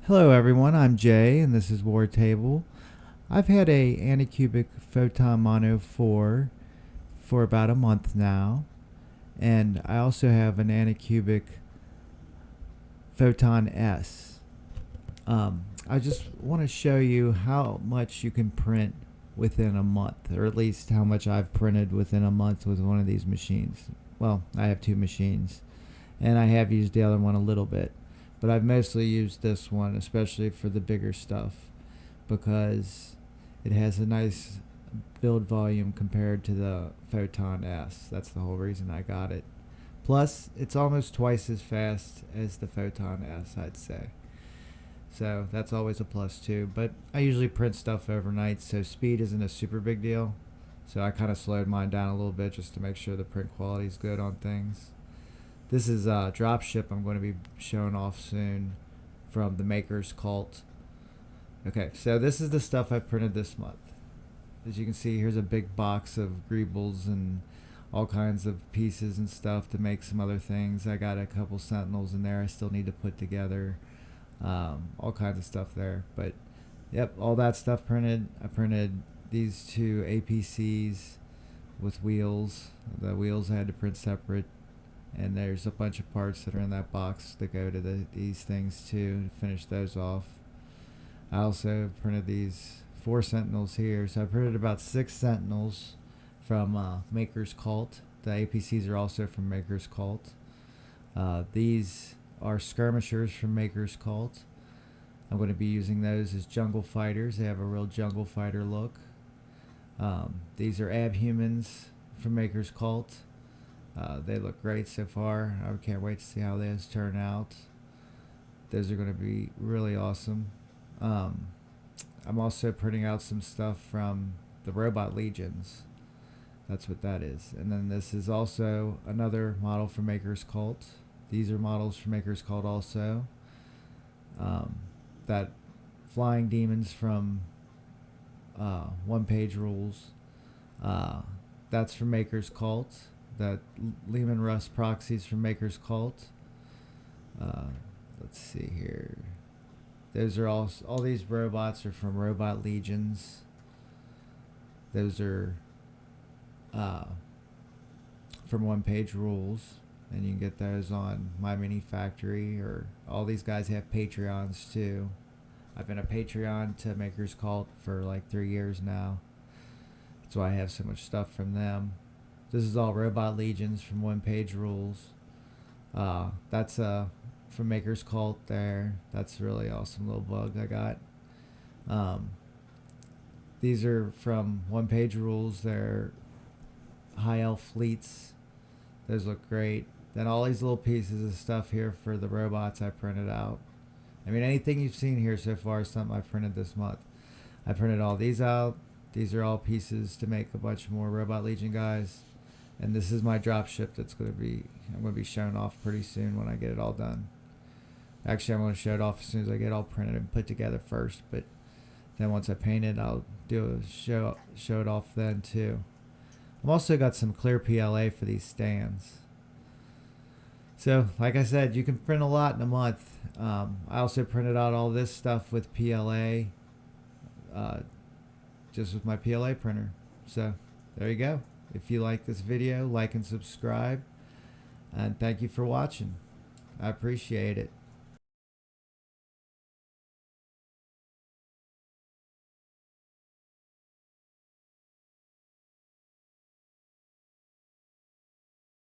Hello everyone, I'm Jay and this is War Table. I've had a Anycubic Photon Mono 4 for about a month now, and I also have an Anycubic Photon S. I just want to show you how much you can print within a month, or at least how much I've printed within a month with one of these machines. Well, I have two machines, and I have used the other one a little bit, but I've mostly used this one, especially for the bigger stuff, because it has a nice build volume compared to the Photon S. That's the whole reason I got it. Plus, it's almost twice as fast as the Photon S, I'd say. So that's always a plus too. But I usually print stuff overnight, so speed isn't a super big deal. So I kind of slowed mine down a little bit just to make sure the print quality is good on things. This is a drop ship I'm going to be showing off soon from the Maker's Cult. Okay, so this is the stuff I printed this month. As you can see, here's a big box of greebles and all kinds of pieces and stuff to make some other things. I got a couple Sentinels in there I still need to put together. All kinds of stuff there. But yep, all that stuff printed. I printed these two APCs with wheels. The wheels I had to print separate. And there's a bunch of parts that are in that box that go to these things too, to finish those off. I also printed these 4 Sentinels here. So I printed about 6 Sentinels from Maker's Cult. The APCs are also from Maker's Cult. These are skirmishers from Maker's Cult. I'm going to be using those as jungle fighters. They have a real jungle fighter look. These are abhumans from Maker's Cult. They look great so far. I can't wait to see how those turn out. Those are going to be really awesome. I'm also printing out some stuff from the Robot Legions. That's what that is. And then this is also another model from Maker's Cult. These are models from Maker's Cult also. That Flying Demons from One Page Rules. That's from Maker's Cult. That Lehman Russ proxies from Maker's Cult. Let's see here. Those are all these robots are from Robot Legions. Those are from One Page Rules, and you can get those on My Mini Factory, or all these guys have Patreons too. I've been a Patreon to Maker's Cult for like 3 years now. That's why I have so much stuff from them. This is all Robot Legions from One Page Rules. That's from Maker's Cult there. That's a really awesome little bug I got. These are from One Page Rules. They're High Elf Fleets. Those look great. Then all these little pieces of stuff here for the robots I printed out. I mean, anything you've seen here so far is something I printed this month. I printed all these out. These are all pieces to make a bunch more Robot Legion guys. And this is my drop ship I'm going to be showing off pretty soon when I get it all done. Actually, I'm going to show it off as soon as I get it all printed and put together first. But then once I paint it, I'll do a show it off then too. I've also got some clear PLA for these stands. So, like I said, you can print a lot in a month. I also printed out all this stuff with PLA, just with my PLA printer. So, there you go. If you like this video, like and subscribe. And thank you for watching. I appreciate it.